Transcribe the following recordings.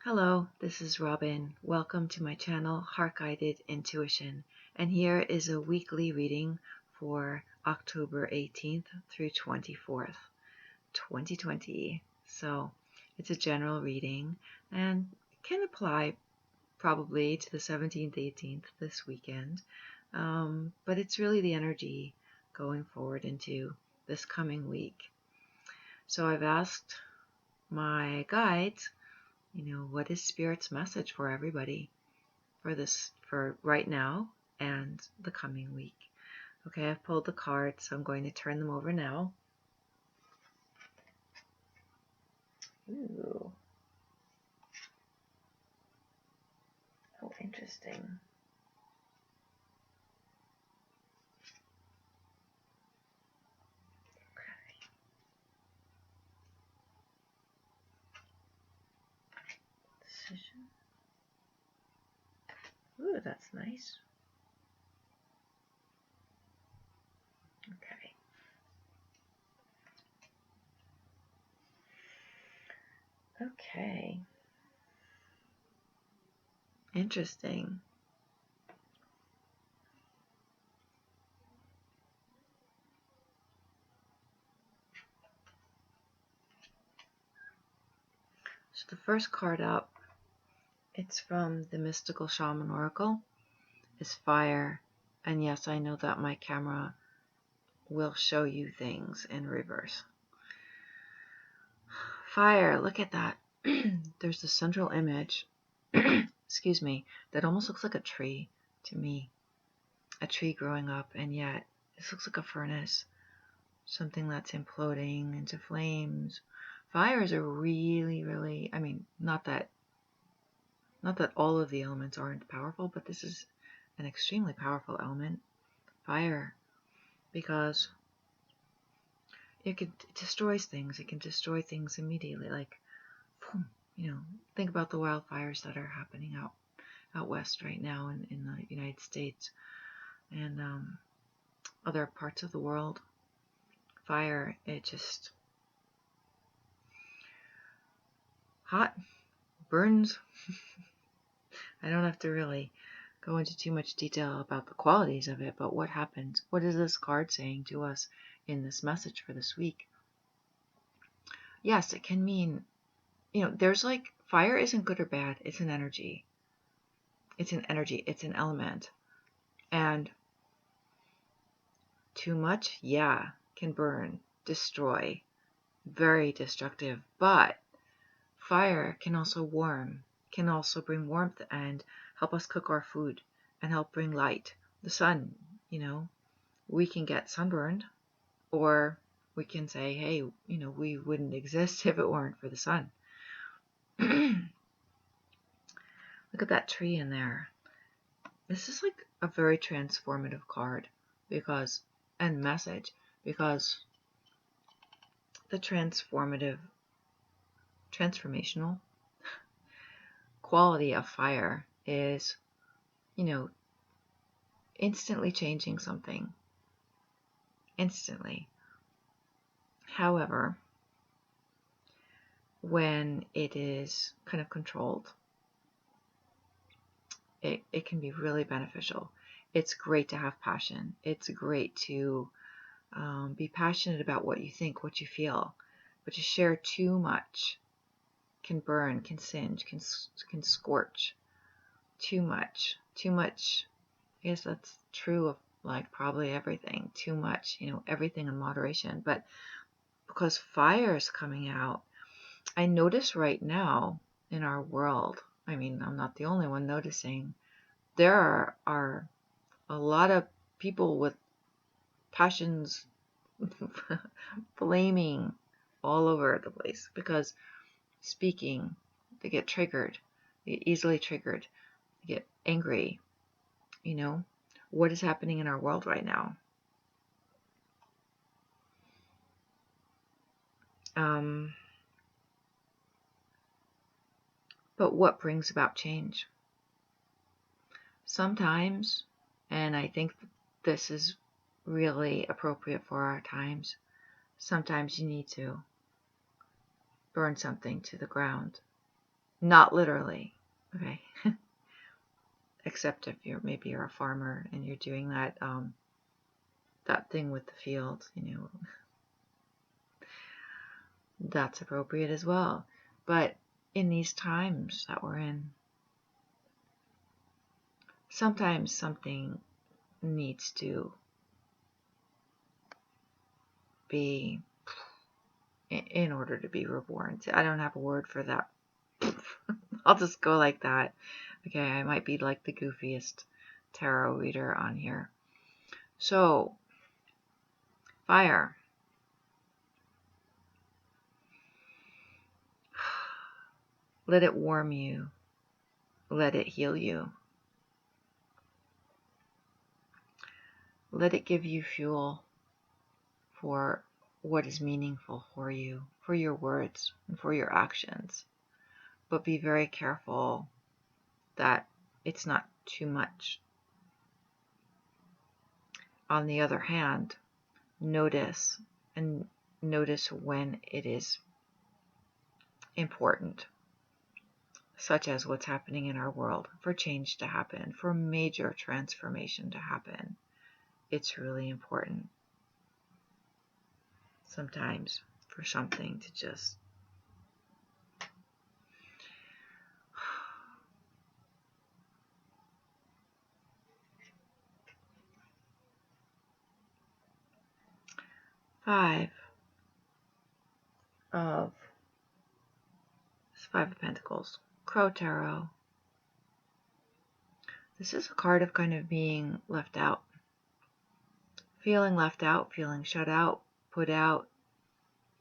Hello, this is Robyn. Welcome to my channel, Heart-Guided Intuition. And here is a weekly reading for October 18th through 24th, 2020. So it's a general reading and can apply probably to the 17th, 18th this weekend. But it's really the energy going forward into this coming week. So I've asked my guides, what is Spirit's message for everybody for right now and the coming week? Okay, I've pulled the cards, so I'm going to turn them over now. Ooh. Oh, interesting. Decision. Ooh, that's nice. Okay. Okay. Interesting. So the first card up, it's from the Mystical Shaman Oracle, is Fire. And yes, I know that my camera will show you things in reverse. Fire, look at that. There's the central image, excuse me, that almost looks like a tree to me. A tree growing up, and yet this looks like a furnace. Something that's imploding into flames. Fires are really, I mean, not that all of the elements aren't powerful, but this is an extremely powerful element. Fire. Because it destroys things. It can destroy things immediately. Like, think about the wildfires that are happening out west right now in the United States and other parts of the world. Fire, it just hot, burns. I don't have to really go into too much detail about the qualities of it, but what happens? What is this card saying to us in this message for this week? Yes, it can mean, there's like, fire isn't good or bad. It's an energy. It's an energy. It's an element. And too much, yeah, can burn, destroy, very destructive. But fire can also warm, can also bring warmth and help us cook our food and help bring light. The sun, we can get sunburned, or we can say, hey, we wouldn't exist if it weren't for the sun. Look at that tree in there. This is like a very transformative card and message, because the transformational quality of fire is, instantly changing something. Instantly. However, when it is kind of controlled, it can be really beneficial. It's great to have passion. It's great to be passionate about what you think, what you feel. But to share too much can burn, can singe, can scorch. Too much. I guess that's true of like probably everything. Too much, everything in moderation. But because fire is coming out, I notice right now in our world, I mean, I'm not the only one noticing, there are a lot of people with passions flaming all over the place, because speaking, they get triggered, they get easily triggered, they get angry. What is happening in our world right now? But what brings about change? Sometimes, and I think this is really appropriate for our times, sometimes you need to burn something to the ground Not literally, okay? Except if maybe you're a farmer and you're doing that that thing with the field, that's appropriate as well. But in these times that we're in, sometimes something needs to be in order to be reborn. I don't have a word for that. I'll just go like that. Okay, I might be like the goofiest tarot reader on here. So, fire. Let it warm you. Let it heal you. Let it give you fuel for what is meaningful for you, for your words, and for your actions. But be very careful that it's not too much. On the other hand, notice when it is important, such as what's happening in our world, for change to happen, for major transformation to happen. It's really important sometimes for something to just Five of Pentacles, Crow Tarot. This is a card of kind of being left out, feeling shut out, put out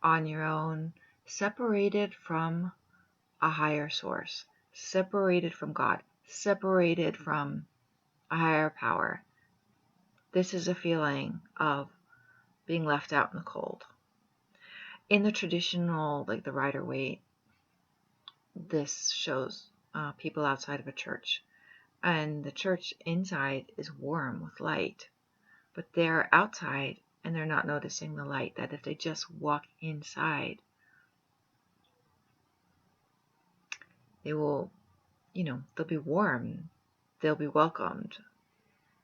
on your own, separated from a higher source, separated from God, separated from a higher power. This is a feeling of being left out in the cold. In the traditional, like the Rider-Waite, this shows people outside of a church. And the church inside is warm with light. But they're outside and they're not noticing the light, that if they just walk inside, they will, they'll be warm. They'll be welcomed.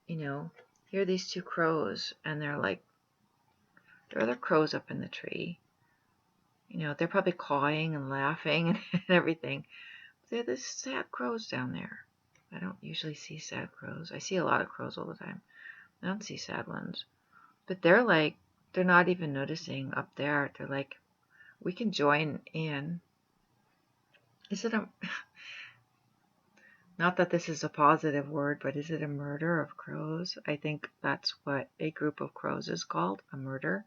Here are these two crows and they're like, there are other crows up in the tree. They're probably cawing and laughing and everything. They're the sad crows down there. I don't usually see sad crows. I see a lot of crows all the time. I don't see sad ones. But they're not even noticing up there. They're like, we can join in. Is it not that this is a positive word, but is it a murder of crows? I think that's what a group of crows is called, a murder.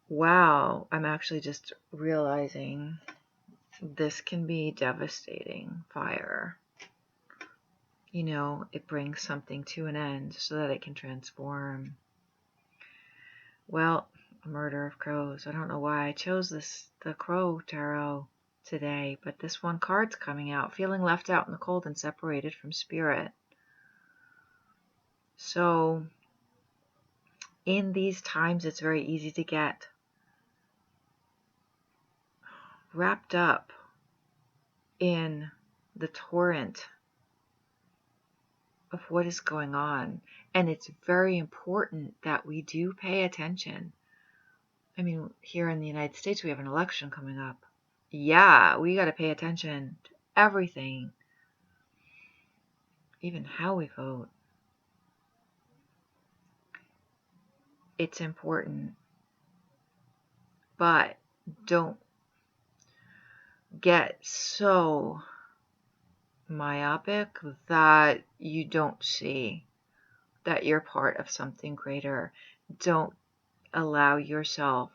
Wow, I'm actually just realizing this can be devastating, fire. It brings something to an end so that it can transform. Well, a murder of crows. I don't know why I chose the Crow Tarot today, but this one card's coming out, feeling left out in the cold and separated from spirit. So, in these times, it's very easy to get wrapped up in the torrent of what is going on. And it's very important that we do pay attention. I mean, here in the United States, we have an election coming up. Yeah, we got to pay attention to everything, even how we vote. It's important, but don't get so myopic that you don't see that you're part of something greater. Don't allow yourself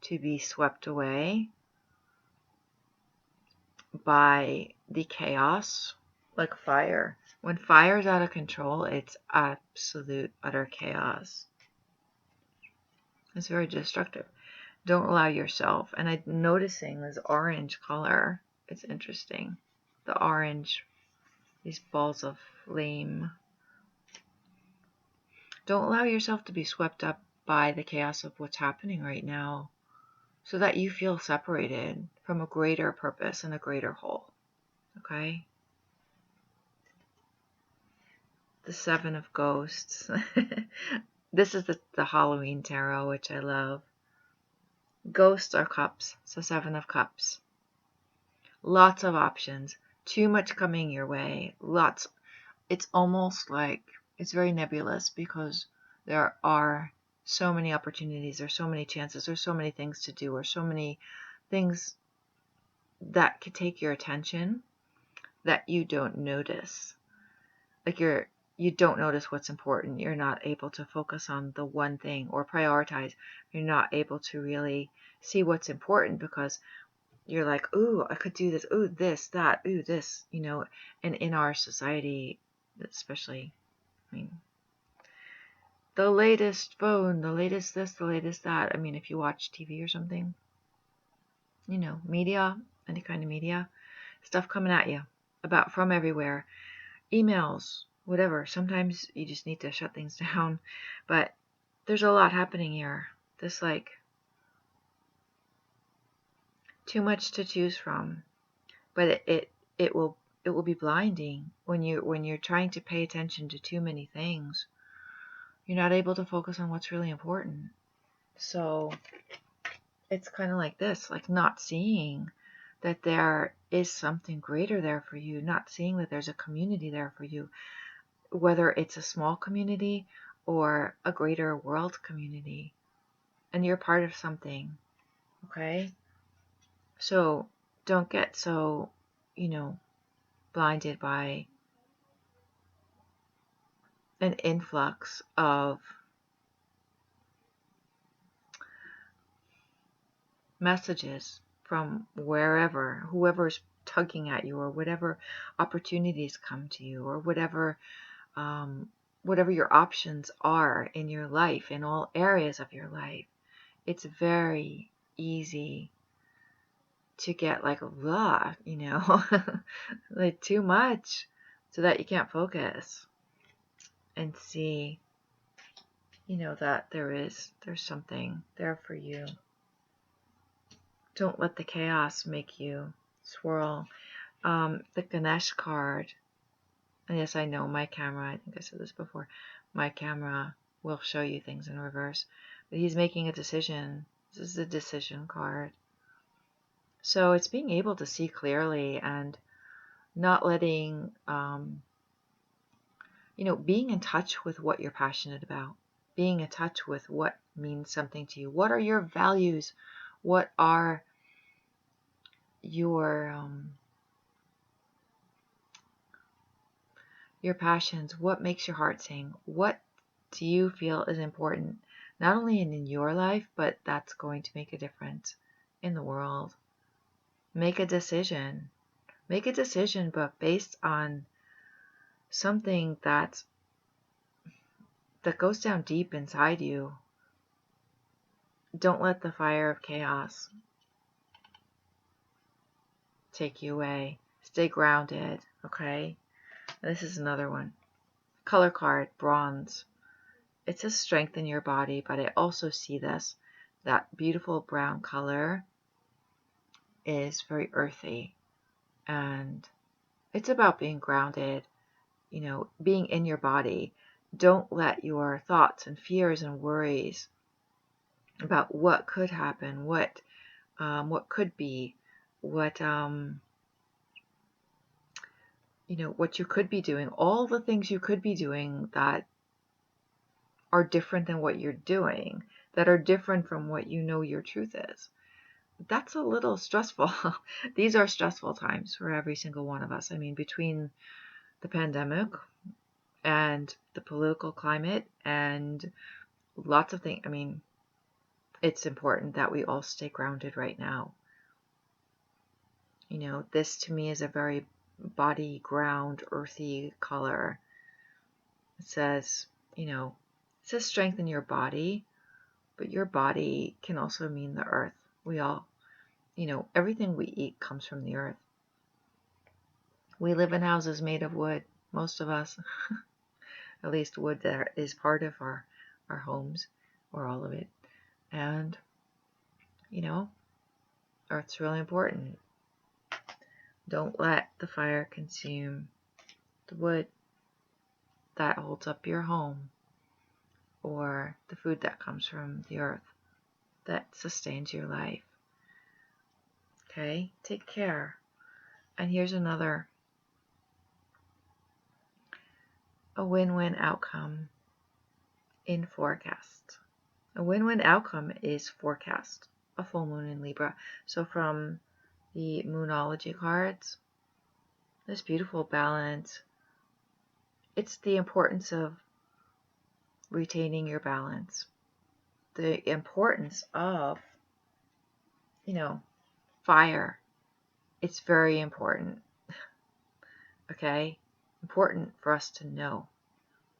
to be swept away by the chaos, like fire. When fire's out of control, it's absolute, utter chaos. It's very destructive. Don't allow yourself. And I'm noticing this orange color. It's interesting. The orange, these balls of flame. Don't allow yourself to be swept up by the chaos of what's happening right now. so that you feel separated from a greater purpose and a greater whole. Okay? The Seven of Ghosts. This is the Halloween tarot, which I love. Ghosts are cups, so Seven of Cups. Lots of options. Too much coming your way. Lots. It's almost like it's very nebulous because there are so many opportunities, there's so many chances, there's so many things to do, or so many things that could take your attention that you don't notice. Like you don't notice what's important. You're not able to focus on the one thing or prioritize. You're not able to really see what's important because you're like, ooh, I could do this, ooh, this, that, ooh, this, and in our society, especially, I mean, the latest phone, the latest this, the latest that. I mean, if you watch TV or something, media, any kind of media, stuff coming at you from everywhere, emails, whatever. Sometimes you just need to shut things down, but there's a lot happening here. This like too much to choose from, but it will be blinding when you're trying to pay attention to too many things. You're not able to focus on what's really important. So it's kind of like this, like not seeing that there is something greater there for you, not seeing that there's a community there for you, whether it's a small community or a greater world community, and you're part of something, okay? So don't get so, blinded by an influx of messages from wherever, whoever's tugging at you, or whatever opportunities come to you, or whatever your options are in your life, in all areas of your life. It's very easy to get like blah, like too much, so that you can't focus and see, that there's something there for you. Don't let the chaos make you swirl. The Ganesh card, and yes, I know my camera, I think I said this before, my camera will show you things in reverse, but he's making a decision. This is a decision card. So it's being able to see clearly and not letting, being in touch with what you're passionate about, being in touch with what means something to you. What are your values? What are your passions? What makes your heart sing? What do you feel is important, not only in your life, but that's going to make a difference in the world? Make a decision. Make a decision, but based on something that goes down deep inside you. Don't let the fire of chaos take you away. Stay grounded, okay? This is another one. Color card, bronze. It says strengthen your body, but I also see this. That beautiful brown color is very earthy. And it's about being grounded, being in your body. Don't let your thoughts and fears and worries about what could happen, what could be, what what you could be doing, all the things you could be doing that are different than what you're doing, that are different from what your truth is. That's a little stressful. These are stressful times for every single one of us. I mean, between the pandemic and the political climate and lots of things. I mean, it's important that we all stay grounded right now. This to me is a very body, ground, earthy color. It says, strengthen your body, but your body can also mean the earth. We all, everything we eat comes from the earth. We live in houses made of wood, most of us. At least wood that is part of our homes, or all of it. And Earth's really important. Don't let the fire consume the wood that holds up your home, or the food that comes from the earth that sustains your life. Okay? Take care. And here's another. A win-win outcome in forecast. A win-win outcome is forecast. A full moon in Libra. So from the Moonology cards, this beautiful balance. It's the importance of retaining your balance. The importance of, fire. It's very important. Okay? Important for us to know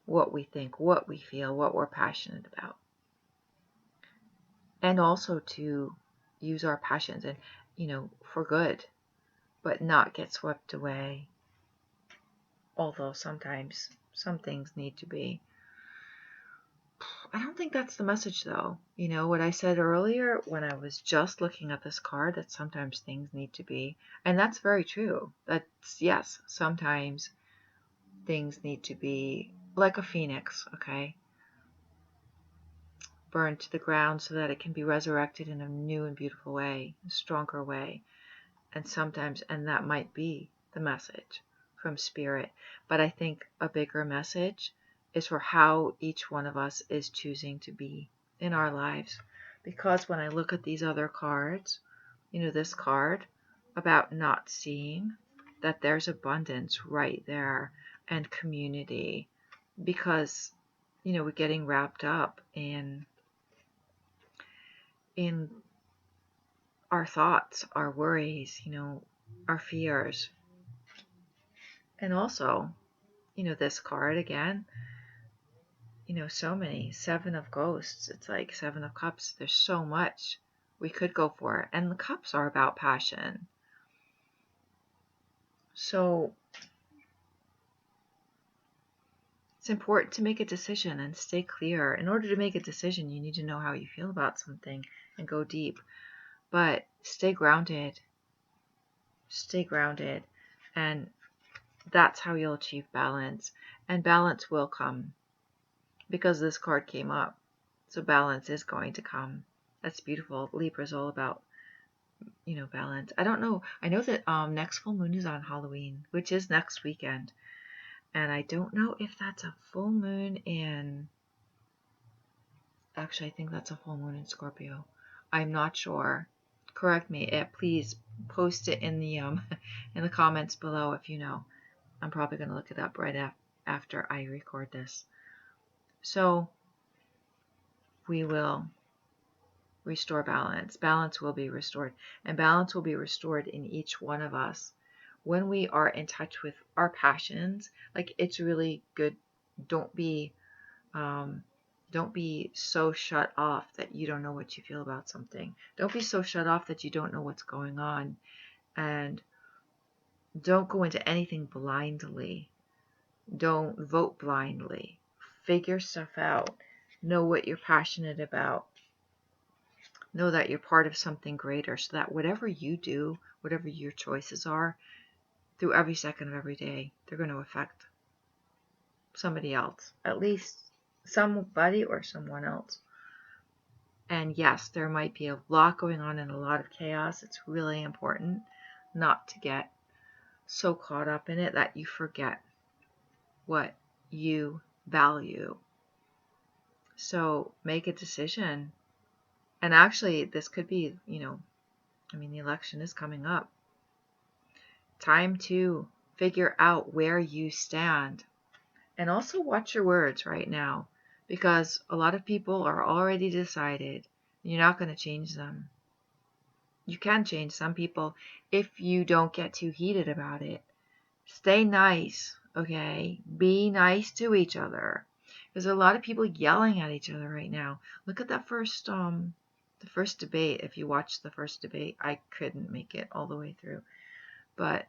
what we think, what we feel, what we're passionate about. And also to use our passions and, for good, but not get swept away. Although sometimes some things need to be. I don't think that's the message though. What I said earlier when I was just looking at this card, that sometimes things need to be. And that's very true. Yes, sometimes things need to be like a phoenix, okay? Burned to the ground so that it can be resurrected in a new and beautiful way, a stronger way. And that might be the message from Spirit. But I think a bigger message is for how each one of us is choosing to be in our lives. Because when I look at these other cards, this card about not seeing that there's abundance right there and community, because, we're getting wrapped up in our thoughts, our worries, our fears. And also, this card again, so many. 7 of Ghosts. It's like 7 of Cups. There's so much we could go for. And the Cups are about passion. So it's important to make a decision and stay clear. In order to make a decision, you need to know how you feel about something and go deep. But stay grounded. Stay grounded. And that's how you'll achieve balance. And balance will come because this card came up. So balance is going to come. That's beautiful. Libra's all about, balance. I don't know. I know that next full moon is on Halloween, which is next weekend. And I don't know if that's a full moon in... Actually, I think that's a full moon in Scorpio. I'm not sure. Correct me. Please post it in the in the comments below if you know. I'm probably going to look it up right after I record this. So we will restore balance. Balance will be restored. And balance will be restored in each one of us when we are in touch with our passions. Like, it's really good. Don't be so shut off that you don't know what you feel about something. Don't be so shut off that you don't know what's going on. And don't go into anything blindly. Don't vote blindly. Figure stuff out. Know what you're passionate about. Know that you're part of something greater, so that whatever you do, whatever your choices are, through every second of every day, they're going to affect somebody else. At least somebody or someone else. And yes, there might be a lot going on and a lot of chaos. It's really important not to get so caught up in it that you forget what you value. So make a decision. And actually, this could be, the election is coming up. Time to figure out where you stand. And also watch your words right now, because a lot of people are already decided. You're not going to change them. You can change some people if you don't get too heated about it. Stay nice, okay? Be nice to each other. There's a lot of people yelling at each other right now. Look at that first debate. If you watched the first debate, I couldn't make it all the way through. But,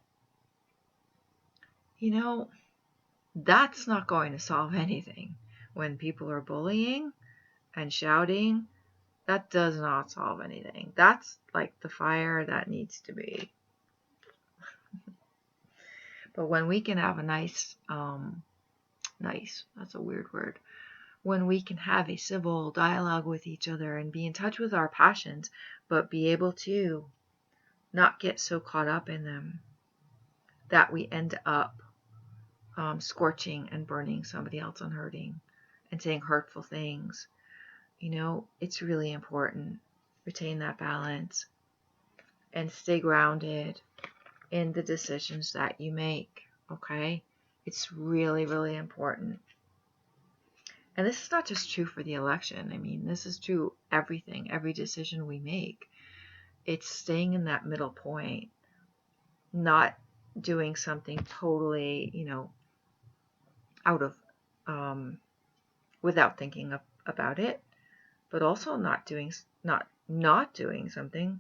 that's not going to solve anything. When people are bullying and shouting that does not solve anything. That's like the fire that needs to be. But when we can have a nice, that's a weird word. When we can have a civil dialogue with each other and be in touch with our passions, but be able to not get so caught up in them that we end up scorching and burning somebody else and hurting and saying hurtful things. It's really important. Retain that balance and stay grounded in the decisions that you make, okay? It's really, really important. And this is not just true for the election. I mean, this is true everything, every decision we make. It's staying in that middle point, not doing something totally, out of, without thinking about it, but also not doing something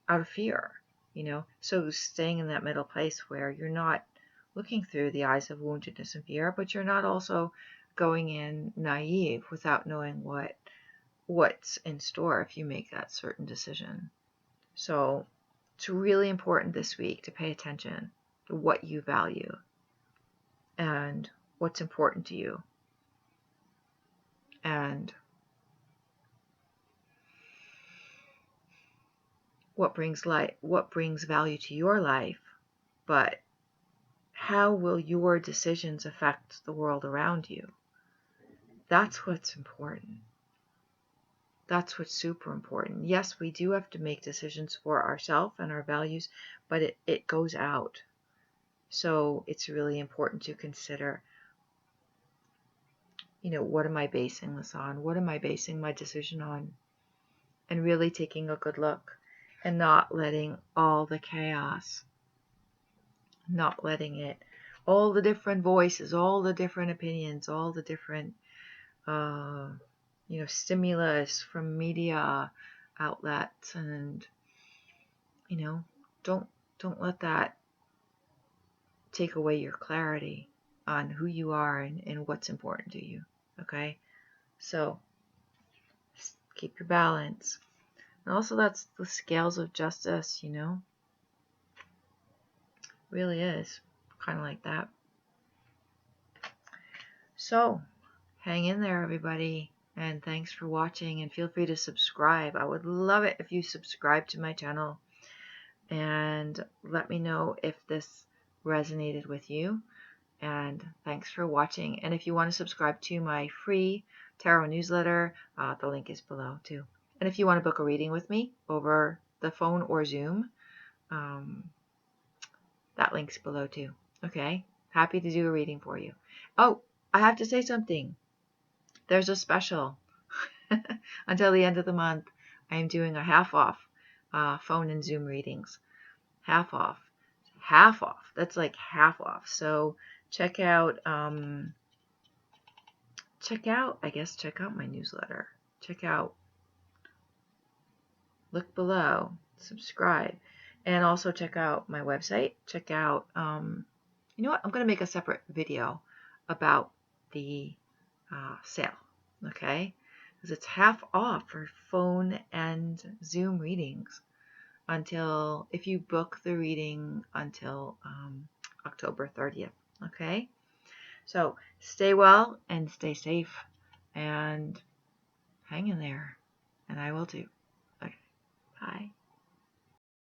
out of fear, So staying in that middle place where you're not looking through the eyes of woundedness and fear, but you're not also going in naive without knowing what's in store if you make that certain decision. So it's really important this week to pay attention to what you value and what's important to you, and what brings value to your life, but how will your decisions affect the world around you? That's what's important. That's what's super important. Yes, we do have to make decisions for ourselves and our values, but it goes out. So it's really important to consider, what am I basing this on? What am I basing my decision on? And really taking a good look and not letting all the chaos, not letting it, all the different voices, all the different opinions, all the different, stimulus from media outlets, and, don't let that take away your clarity on who you are and what's important to you. Okay? So keep your balance. And also that's the scales of justice, really is kind of like that. So hang in there, everybody, and thanks for watching, and feel free to subscribe. I would love it if you subscribe to my channel and let me know if this resonated with you. And thanks for watching. And if you want to subscribe to my free tarot newsletter, the link is below too. And if you want to book a reading with me over the phone or Zoom, that link's below too. Okay? Happy to do a reading for you. Oh, I have to say something. There's a special. Until the end of the month, I am doing a half off phone and Zoom readings. Half off. Half off. That's like half off. So check out my newsletter. Look below, subscribe, and also check out my website. Check out, you know what? I'm going to make a separate video about the sale, okay? Because it's half off for phone and Zoom readings if you book the reading until October 30th, okay? So stay well and stay safe and hang in there, and I will too. Okay, bye.